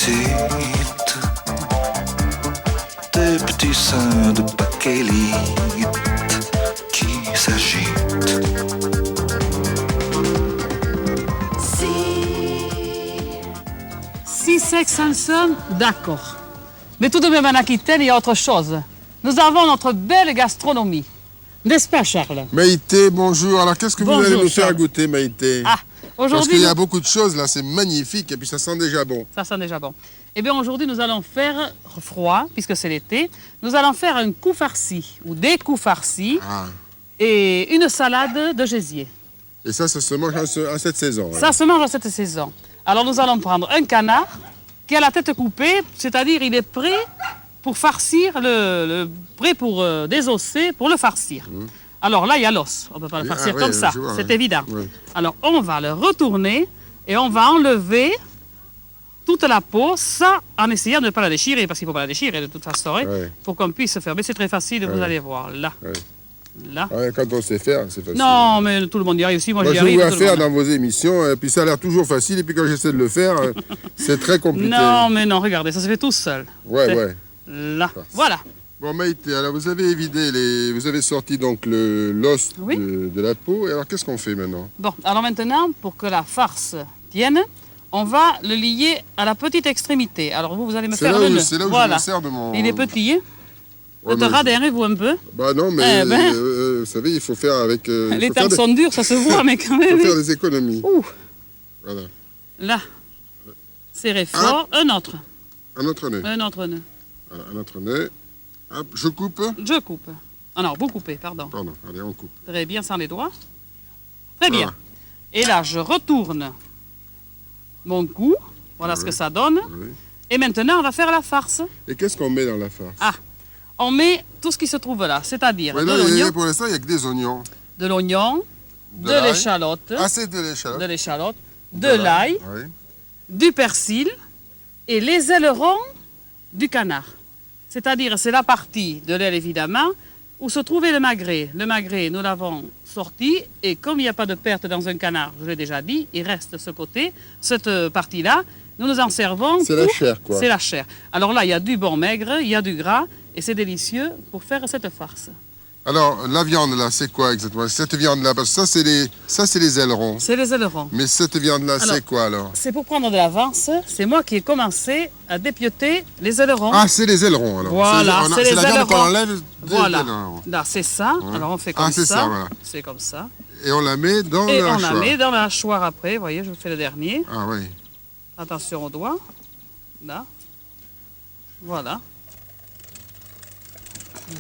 petite, des petits seins de bakélite qui s'agitent. Si c'est que ça le sonne, d'accord. Mais tout de même en Aquitaine, il y a autre chose. Nous avons notre belle gastronomie. N'est-ce pas, Charles? Maïté, bonjour. Alors, qu'est-ce que vous allez nous faire goûter, Maïté? Ah, Parce aujourd'hui... qu'il y a beaucoup de choses, là, c'est magnifique, et puis ça sent déjà bon. Ça sent déjà bon. Eh bien, aujourd'hui, nous allons faire froid, puisque c'est l'été. Nous allons faire un coup farci, ou des coups farcis, et une salade de gésier. Et ça se mange à cette saison. Ça se mange à cette saison. Alors, nous allons prendre un canard qui a la tête coupée, c'est-à-dire il est prêt pour farcir, prêt pour désosser, pour le farcir. Alors là, il y a l'os. On ne peut pas le farcir comme ça, c'est évident. Oui. Alors, on va le retourner et on va enlever toute la peau, ça en essayant de ne pas la déchirer, parce qu'il ne faut pas la déchirer de toute façon, pour qu'on puisse faire. Mais c'est très facile, vous allez voir, là. Là. Quand on sait faire, c'est facile. Non, mais tout le monde y arrive aussi. Moi, j'y je arrive. vois faire dans vos émissions, et puis ça a l'air toujours facile, et puis quand j'essaie de le faire, c'est très compliqué. Non, mais non, regardez, ça se fait tout seul. Ouais. Là, voilà. Bon, Maïté, alors vous avez évidé vous avez sorti donc l'os de la peau, et alors qu'est-ce qu'on fait maintenant? Bon, alors maintenant, pour que la farce tienne, on va le lier à la petite extrémité. Alors vous allez me faire le nœud. C'est là où je me sers de mon... Il est petit, hein? Vous te radérez-vous un peu? Bah non, mais vous savez, il faut faire avec... les temps sont durs, ça se voit, mais quand même... Il faut faire des économies. Voilà. Là, serrez fort, un autre. Un autre nœud. Un autre nœud. Voilà, un autre nœud. Hop, je coupe. Je coupe. Ah non, vous coupez, pardon. Pardon, allez, on coupe. Très bien, sans les doigts. Très bien. Et là, je retourne mon cou. Voilà ce que ça donne. Et maintenant, on va faire la farce. Et qu'est-ce qu'on met dans la farce? On met tout ce qui se trouve là, c'est-à-dire de l'oignon. Pour l'instant, il n'y a que des oignons. De l'oignon, de l'échalote. Ah, c'est de l'échalote. De l'échalote, de l'ail, du persil et les ailerons du canard. C'est-à-dire, c'est la partie de l'aile, évidemment, où se trouvait le magret. Le magret, nous l'avons sorti, et comme il n'y a pas de perte dans un canard, je l'ai déjà dit, il reste ce côté, cette partie-là, nous nous en servons. C'est la chair, quoi. C'est la chair. Alors là, il y a du bon maigre, il y a du gras, et c'est délicieux pour faire cette farce. Alors, la viande, là, c'est quoi exactement? Cette viande-là, parce que ça, c'est les ailerons. C'est les ailerons. Mais cette viande-là, c'est quoi, alors? C'est pour prendre de l'avance. C'est moi qui ai commencé à dépioter les ailerons. Ah, c'est les ailerons, alors. Voilà, c'est les ailerons. C'est la viande qu'on enlève des ailerons. Là, c'est ça. Alors, on fait comme ça. ça, voilà. C'est comme ça. Et on la met dans la hachoir. Et on la met dans la hachoir après. Vous voyez, je fais le dernier. Ah oui. Attention aux doigts. Là. Voilà.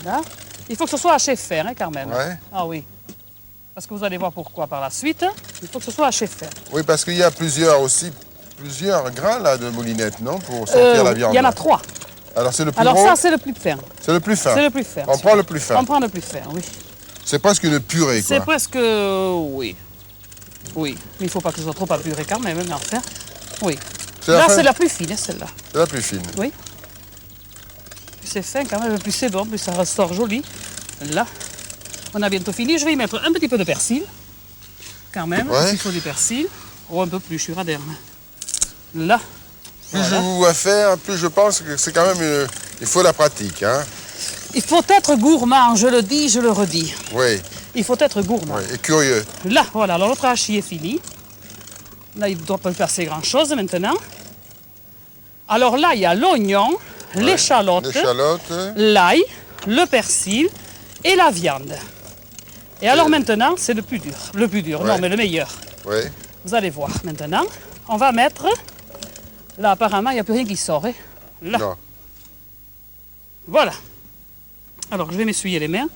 Là. Il faut que ce soit haché fer, hein, quand même. Ah oui. Parce que vous allez voir pourquoi par la suite. Il faut que ce soit haché fer. Oui, parce qu'il y a plusieurs grains là de moulinette, non? Pour sortir la viande. Il y en a 3. Alors c'est le plus gros? Alors ça, c'est le plus fin. C'est le plus fin? C'est le plus fin. On prend le plus fin? On prend le plus fin, oui. C'est presque une purée, quoi. C'est presque... oui. Oui. Mais il ne faut pas que ce soit trop apuré quand même, mais enfin... Oui. Là, c'est la plus fine, celle-là. C'est la plus fine? Oui. Plus c'est fin quand même, plus c'est bon, plus ça ressort joli. Là, on a bientôt fini. Je vais y mettre un petit peu de persil. Quand même, il faut du persil. Ou un peu plus, je suis raderne. Là. Plus je vous vois faire, plus je pense que c'est quand même... Il faut la pratique, hein? Il faut être gourmand, je le dis, je le redis. Oui. Il faut être gourmand. Oui, et curieux. Là, voilà, alors notre hachis est fini. Là, il ne doit pas passer grand-chose maintenant. Alors là, il y a l'oignon, l'échalote, l'ail, le persil et la viande. Et alors maintenant, c'est le plus dur. Le plus dur, non, mais le meilleur. Oui. Vous allez voir maintenant. On va mettre... Là, apparemment, il n'y a plus rien qui sort. Hein. Là. Non. Voilà. Alors, je vais m'essuyer les mains.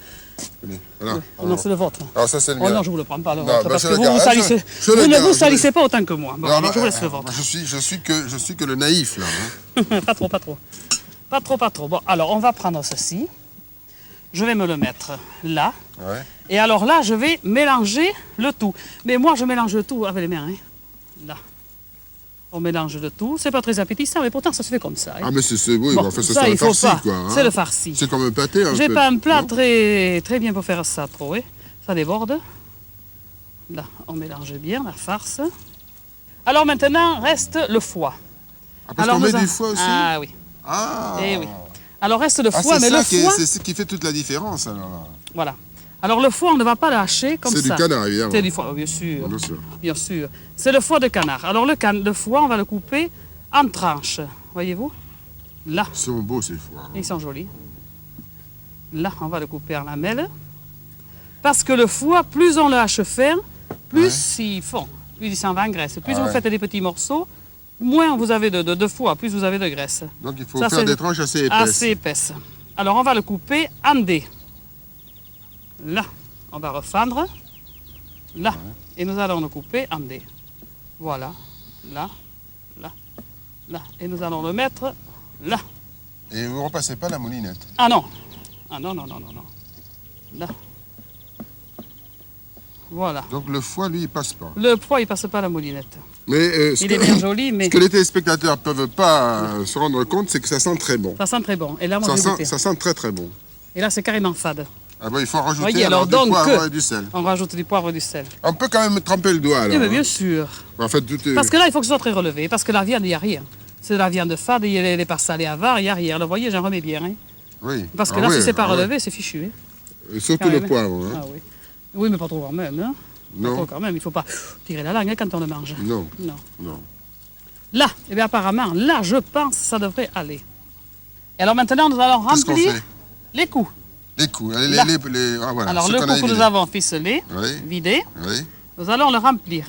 Voilà. Non, c'est le vôtre. Alors ça, c'est le mien. Oh non, je ne vous le prends pas, le vôtre, parce que vous ne vous salissez pas autant que moi. Bon, alors, je vous laisse le vôtre. Je suis que le naïf, là. Hein. Pas trop. Pas trop. Bon, alors, on va prendre ceci. Je vais me le mettre là. Ouais. Et alors là, je vais mélanger le tout. Mais moi, je mélange le tout avec les mains. Hein. Là. On mélange le tout. C'est pas très appétissant, mais pourtant, ça se fait comme ça. Hein. Ah, mais c'est oui, bon, enfin, ça c'est le farci, quoi. Hein. C'est le farci. C'est comme un pâté, un peu. J'ai pas un plat très bien pour faire ça, trop. Hein. Ça déborde. Là, on mélange bien la farce. Alors maintenant, reste le foie. Ah, parce qu'on met nous du foie aussi? Ah oui. Ah. Eh oui. Alors reste le Ah, foie, mais le foie... c'est ce qui fait toute la différence, alors. Voilà. Alors le foie, on ne va pas le hacher comme ça. C'est du canard, évidemment. C'est du foie, bien sûr. Bien sûr. Bien sûr. C'est le foie de canard. Alors le foie, on va le couper en tranches. Voyez-vous? Là. Ils sont beaux, ces foies. Ils sont jolis. Là, on va le couper en lamelles. Parce que le foie, plus on le hache fin, plus il fond, plus il s'en va en graisse. Plus vous faites des petits morceaux, moins vous avez de foie, plus vous avez de graisse. Donc il faut Ça, faire c'est des tranches assez épaisses. Assez épaisses. Alors on va le couper en dés. Là, on va refendre. Là. Et nous allons le couper en dés. Voilà. Là. Là. Là. Et nous allons le mettre là. Et vous ne repassez pas la moulinette. Ah non. Ah non, non, non, non, non. Là. Voilà. Donc le foie, lui, il passe pas. Le foie, il passe pas à la moulinette. Mais Il est bien joli, mais ce que les téléspectateurs ne peuvent pas se rendre compte, c'est que ça sent très bon. ça sent très bon. Et là, moi, j'ai goûté. Ça sent très très bon. Et là, c'est carrément fade. Ah ben, il faut rajouter Voyez, alors, alors, du donc, poivre et du sel. On rajoute du poivre et du sel. On peut quand même tremper le doigt, alors. Oui, mais hein. bien sûr. En fait, tout est... Parce que là, il faut que ce soit très relevé. Parce que la viande, il n'y a rien. C'est de la viande fade, il n'est pas salé avant, il n'y a rien. Vous voyez, j'en remets bien. Hein. Oui. Parce que Ah là, oui, si c'est pas ah oui. relevé, c'est fichu. Hein. Et surtout Quand le même. poivre. Hein. Ah oui. Oui, mais pas trop quand même. Hein. Pas Non. trop quand même. Il ne faut pas tirer la langue hein, quand on le mange. Non. Non. Non. Là, eh bien apparemment, là, je pense que ça devrait aller. Et alors maintenant, nous allons Qu'est-ce qu'on remplir fait? les coups. Les coups. Là. Ah, voilà. Alors, ce le qu'on coup a que nous évidé. avons ficelé, Oui. vidé, Oui. nous allons le remplir.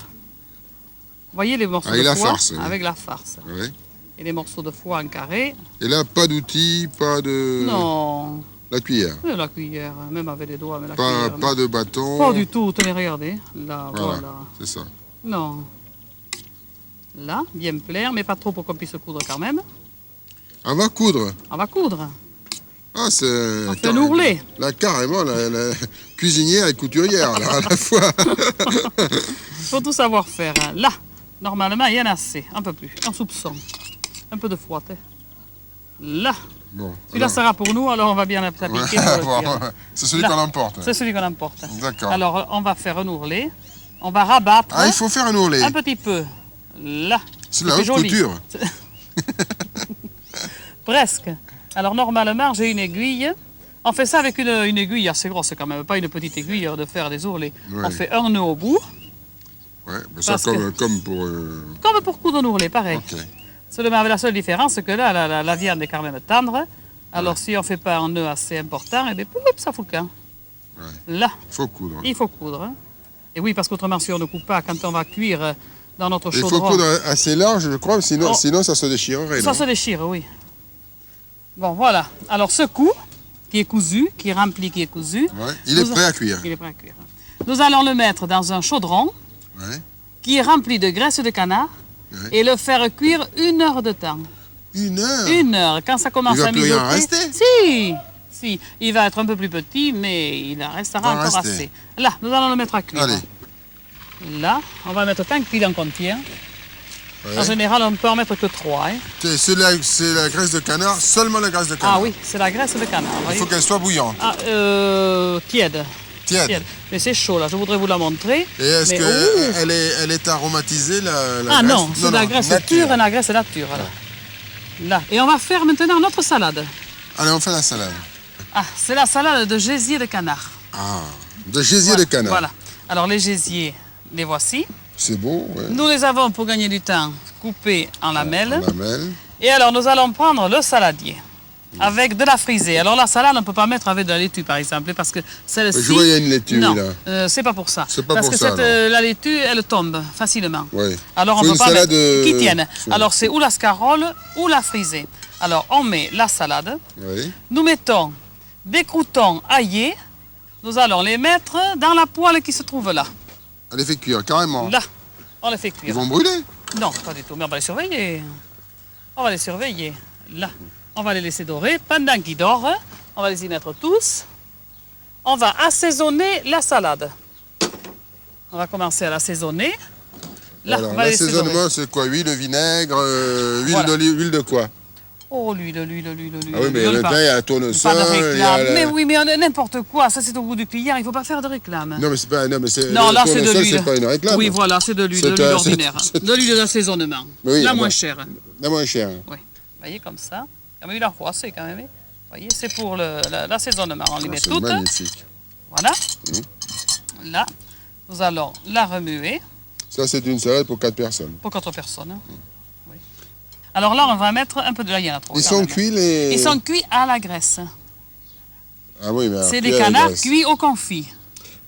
Voyez les morceaux Avec de la foie farce, oui. avec la farce. Oui. Et les morceaux de foie en carré. Et là, pas d'outils, pas de... Non, La cuillère. la cuillère, même avec les doigts, mais la Pas, cuillère. pas de bâton. Pas du tout, tenez, regardez. Là, Voilà. voilà. C'est ça. Non. Là, bien plaire, mais pas trop pour qu'on puisse coudre quand même. On va coudre. On va coudre. Ah, c'est... On fait un ourlet. Là, carrément, la cuisinière et couturière, là, à la fois. Il faut tout savoir faire. Hein. Là, normalement, il y en a assez. Un peu plus. Un soupçon. Un peu de froid. Hein. Là. Bon. Celui-là sera pour nous, alors on va bien l'appliquer. Bon, c'est celui Là. qu'on emporte. C'est celui qu'on emporte. D'accord. Alors, on va faire un ourlet. On va rabattre Ah, il faut faire un ourlet. un petit peu. Là. C'est la haute joli. couture. Presque. Alors, normalement, j'ai une aiguille. On fait ça avec une aiguille assez grosse quand même, pas une petite aiguille de faire des ourlets. Ouais. On fait un nœud au bout, Ouais, ben ça Parce comme pour... comme pour coudre un ourlet, pareil. Ok. Seulement avec la seule différence, c'est que là, la viande est quand même tendre. Alors, si on ne fait pas un nœud assez important, eh bien, poup, ça fout le camp. Ouais. Là, Faut coudre. il faut coudre. Hein. Et oui, parce qu'autrement, si on ne coupe pas, quand on va cuire dans notre Il faut chaudron, coudre assez large, je crois, sinon, Oh. sinon ça se déchirerait. ça non se déchire, oui. Bon, voilà. Alors, ce cou, qui est cousu, qui est rempli, qui est cousu, Ouais. Il est prêt à cuire. il est prêt à cuire. Nous allons le mettre dans un chaudron Ouais. qui est rempli de graisse de canard Ouais. et le faire cuire 1 heure de temps. 1 heure. 1 heure. Quand ça commence Il va à plus rien mijoter... rester. Si. Il va être un peu plus petit, mais il en restera Va encore rester. assez. Là, nous allons le mettre à cuire. Allez. Là, on va mettre tant qu'il en contient. Ouais. En général, on ne peut en mettre que 3. Hein. C'est la graisse de canard, seulement la graisse de canard. Ah oui, c'est la graisse de canard. Il voyez. faut qu'elle soit bouillante, Ah, tiède. tiède. Mais c'est chaud là, je voudrais vous la montrer. Et est-ce Mais, qu'elle est aromatisée, la Ah graisse? non, c'est de la graisse nature. pure et la graisse nature. Là. Et on va faire maintenant notre salade. Allez, on fait la salade. Ah, c'est la salade de gésier de canard. Ah, de gésier Voilà, de canard. Voilà. Alors les gésiers, les voici. C'est beau, ouais. Nous les avons, pour gagner du temps, coupés en lamelles. Lamelle. Et alors nous allons prendre le saladier avec de la frisée. Alors la salade, on ne peut pas mettre avec de la laitue par exemple, parce que celle-ci... Je vois, il y a une laitue, non, là. c'est pas pour ça. C'est pas parce pour que ça, alors. la laitue, elle tombe facilement. Ouais. Alors on Faut ne une peut pas salade, mettre... Qui tienne. sur- Alors c'est ou la scarole ou la frisée. Alors on met la salade. Oui. Nous mettons des croûtons aillés. Nous allons les mettre dans la poêle qui se trouve là. Elle les fait cuire, carrément. Là, on les fait Ils cuire. vont brûler. Non, pas du tout, mais on va les surveiller. On va les surveiller. Là, on va les laisser dorer. Pendant qu'ils dorment, on va les y mettre tous. On va assaisonner la salade. On va commencer à l'assaisonner. Là, Alors, on va les laisser dorer. l'assaisonnement, c'est quoi? Huile, vinaigre, huile Voilà. d'olive, huile de quoi? Oh, l'huile, l'huile, l'huile, l'huile. Ah oui, mais l'huile, là-dedans, il y a la tournesol. pas de il y a réclame. la- Mais oui, mais n'importe quoi. Ça, c'est au goût du client. Il ne faut pas faire de réclame. Non, mais c'est pas... Non, mais c'est... Non, le là, c'est de tournesol, l'huile. c'est pas une réclame. Oui, voilà, c'est de l'huile, C'est de l'huile un- ordinaire. c'est- De l'huile d'assaisonnement. Oui, la ah moins bon. chère. La moins chère. Oui. Vous voyez, comme ça. Quand même, il a froissé, quand même. Vous voyez, c'est pour l'assaisonnement. On les met C'est toutes. magnifique. Voilà. Là, nous allons la remuer Ça, c'est une salade pour 4 personnes. pour 4 personnes. Oui. Alors là, on va mettre un peu de la trop. Ils quand sont même. cuits, les... Ils sont cuits à la graisse. Ah oui, mais alors, C'est cuits des à la canards graisse. cuits au confit.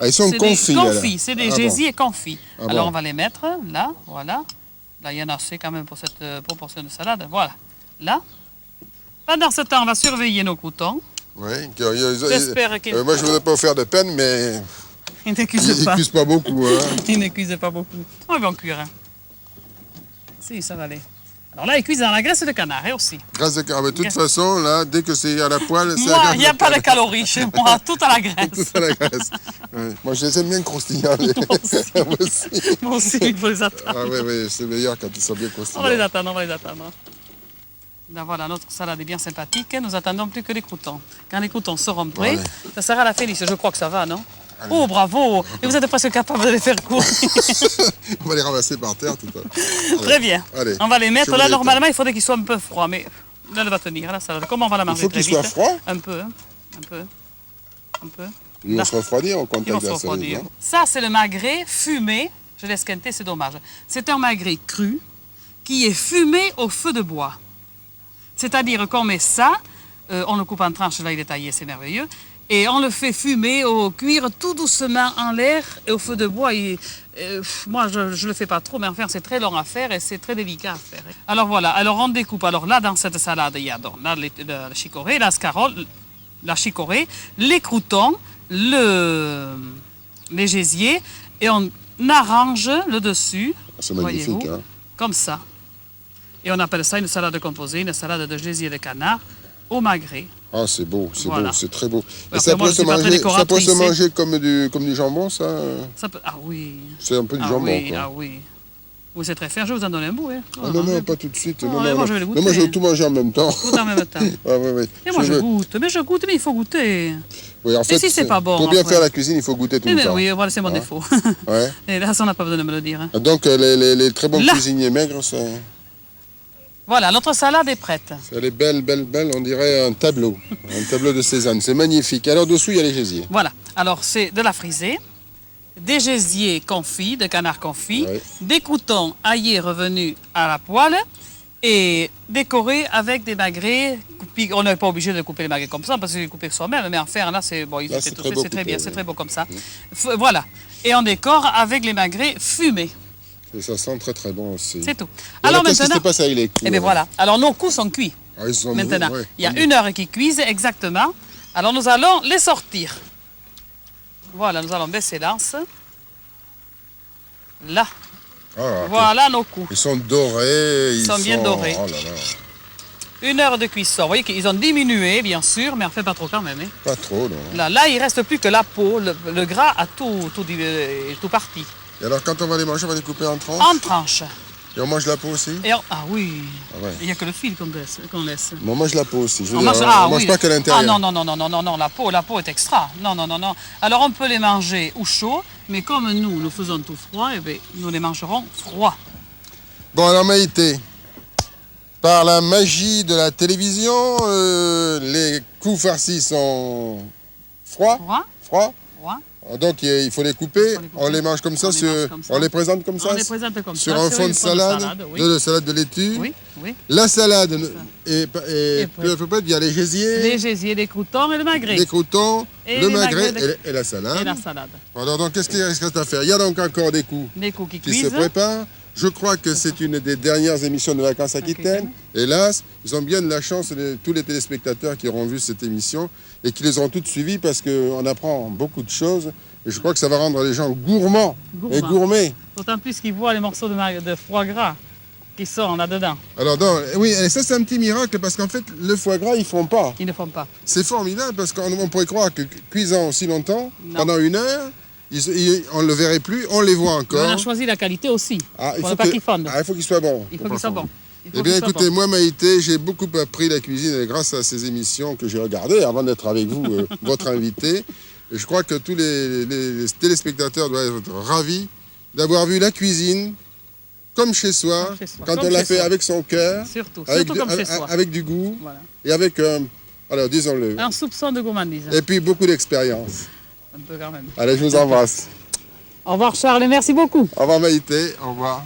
Ah, ils sont C'est confits, des alors. confits, c'est des Ah bon. gésiers confits. Ah Alors bon. on va les mettre là, voilà. Là, il y en a assez quand même pour cette proportion de salade. Voilà. Là. Pendant ce temps, on va surveiller nos croutons. Oui. J'espère qu'ils Moi, je ne voudrais pas vous faire de peine, mais ils ne ils cuisent ne pas. cuisent pas beaucoup. Hein. Ils ne cuisent pas beaucoup. Oh, ils vont cuire. Hein. Si, ça va aller. Alors là, ils cuisent dans la graisse de canard hein, aussi. Grâce à... De toute façon, là, dès que c'est à la poêle, c'est Moi, il n'y a pas de calories chez moi, tout à la graisse. Tout à la graisse. Ouais. Moi, je les aime bien croustillants. Moi aussi. Moi aussi, il faut les attendre. Ah oui, oui, c'est meilleur quand ils sont bien On croustillants. va les attendre, on va les attendre. Là, voilà, notre salade est bien sympathique. Nous attendons plus que les croutons. Quand les croutons seront prêts, Ouais. ça sera la félice. Je crois que ça va, non? Oh, bravo! Et vous êtes presque capable de les faire courir. On va les ramasser par terre tout à l'heure. Très bien. Allez. On va les mettre. Je Là, vous normalement, il faudrait qu'ils soient un peu froids. Mais là, elle va tenir, la salade. Comment on va la Il manger faut très qu'ils vite? soient froids. Un peu, hein. Un peu. Un peu. Ils vont se refroidir au Ils vont contact se de la salade. refroidir. non Ça, c'est le magret fumé. Je l'ai esquinté, c'est dommage. C'est un magret cru qui est fumé au feu de bois. C'est-à-dire qu'on met ça, on le coupe en tranches, là il est taillé, c'est merveilleux, et on le fait fumer, cuire tout doucement en l'air et au feu de bois. Moi, je ne le fais pas trop, mais enfin, c'est très long à faire et c'est très délicat à faire. Alors voilà, alors on découpe. Alors là, dans cette salade, il y a donc là, la chicorée, la scarole, la chicorée, les croûtons, les gésiers, et on arrange le dessus, C'est magnifique. voyez-vous, Hein. comme ça. Et on appelle ça une salade composée, une salade de gésier de canard au magret. Ah, c'est beau, c'est Voilà. beau, c'est très beau. Et Après, ça moi, peut, je se suis pas très manger, ça peut décoratrice, se hein. manger comme du jambon, ça Ça peut... Ah oui. C'est un peu du Ah jambon, oui, quoi. ah oui. Oui, c'est très fin. Je vais vous en donner un bout. Hein. Ah non, non, pas tout de suite. Oh, Non, mais non, moi, non. je vais le Non, moi, je goûter. veux tout manger en même temps. Tout en même temps. Ah, oui, oui. Et moi, je veux- goûte. Mais je goûte, mais il faut goûter. Oui, en fait, si c'est pas bon, pour bien après. faire la cuisine, il faut goûter tout Eh le bien, temps. oui, voilà, c'est mon Hein? défaut. Ouais. Et là, ça, on n'a pas besoin de me le dire. Hein. Donc, les très bons Là. cuisiniers maigres, Voilà, notre salade est prête. elle est belle, belle, belle. On dirait un tableau de Cézanne. C'est magnifique. Alors, dessous, il y a les gésiers. Voilà. Alors, c'est de la frisée, des gésiers confits, de canard confit, Ouais. des croûtons aillés revenus à la poêle et décorés avec des magrets. On n'est pas obligé de couper les magrets comme ça parce que c'est coupé soi-même, mais enfin, là, c'est bon, ils Là, étaient c'est tout très faits, beau c'est très coupé, bien, oui. c'est très beau comme ça. Voilà. Et on décore avec les magrets fumés. Et ça sent très, très bon aussi. C'est tout. Et alors, qu'est-ce qui maintenant, se passe avec les coups eh bien voilà. Alors, nos coups sont cuits. Ah, ils sont Maintenant, ouais. il y a 1 heure qui cuisent exactement. Alors nous allons les sortir. Voilà, nous allons baisser l'anse. Là, Ah, voilà nos coups. ils sont dorés. Ils sont bien dorés. Oh là là. 1 heure de cuisson. Vous voyez qu'ils ont diminué, bien sûr, mais en fait pas trop quand même. Hein. Pas trop, non. Là, il reste plus que la peau. Le gras a tout parti. Et alors, quand on va les manger, on va les couper en tranches. En tranches. Et on mange la peau aussi. Ah oui, Ah ouais. il n'y a que le fil qu'on laisse. Mais on mange la peau aussi. Je veux On dire, mange, on mange oui. pas que l'intérieur. Ah non, la peau est extra. Non. Alors on peut les manger ou chaud, mais comme nous faisons tout froid, eh bien, nous les mangerons froid. Bon, alors Maïté, par la magie de la télévision, les coups farcis sont froids. Froid, Froids. froid. Donc il faut les couper. couper. On les mange comme ça. On les mange comme ça. On les présente comme ça. On les présente comme sur ça. un fond de une salade, oui. de salade de laitue. Oui. La salade est Et prête. Il y a les gésiers, Les gésiers, les croûtons et le magret. les croutons, Et le les magret magrets et la salade. Et la salade. Alors donc qu'est-ce qu'il reste à faire? Il y a donc encore des coups Les coups qui qui se cuisent. préparent. Je crois que c'est une des dernières émissions de Vacances Aquitaine. Hélas, ils ont bien de la chance, tous les téléspectateurs qui auront vu cette émission et qui les auront toutes suivies parce qu'on apprend beaucoup de choses. Et je crois que ça va rendre les gens gourmands et gourmets. D'autant plus qu'ils voient les morceaux de foie gras qui sont là-dedans. Alors, oui, et ça c'est un petit miracle parce qu'en fait, le foie gras, ils font pas. Ils ne font pas. C'est formidable parce qu'on pourrait croire que cuisant aussi longtemps, Non. pendant 1 heure, on ne le verrait plus, on les voit Mais on encore. a choisi la qualité aussi. Ah, Pour ne pas qu'ils fondent. il faut qu'ils soient bons. Il faut pas qu'ils soient fondre. bons. Il faut Eh bien, que ça écoutez, porte. moi, Maïté, j'ai beaucoup appris la cuisine grâce à ces émissions que j'ai regardées avant d'être avec vous, votre invité. Et je crois que tous les téléspectateurs doivent être ravis d'avoir vu la cuisine comme chez soi, Comme chez soi, quand comme on l'a chez fait soi. avec son cœur, Surtout, avec, surtout comme chez soi. avec du goût Voilà. et avec, alors disons-le, Un soupçon de gourmandise. et puis beaucoup d'expérience. Un peu quand même. Allez, je vous embrasse. Au revoir Charles et merci beaucoup. Au revoir Maïté, au revoir.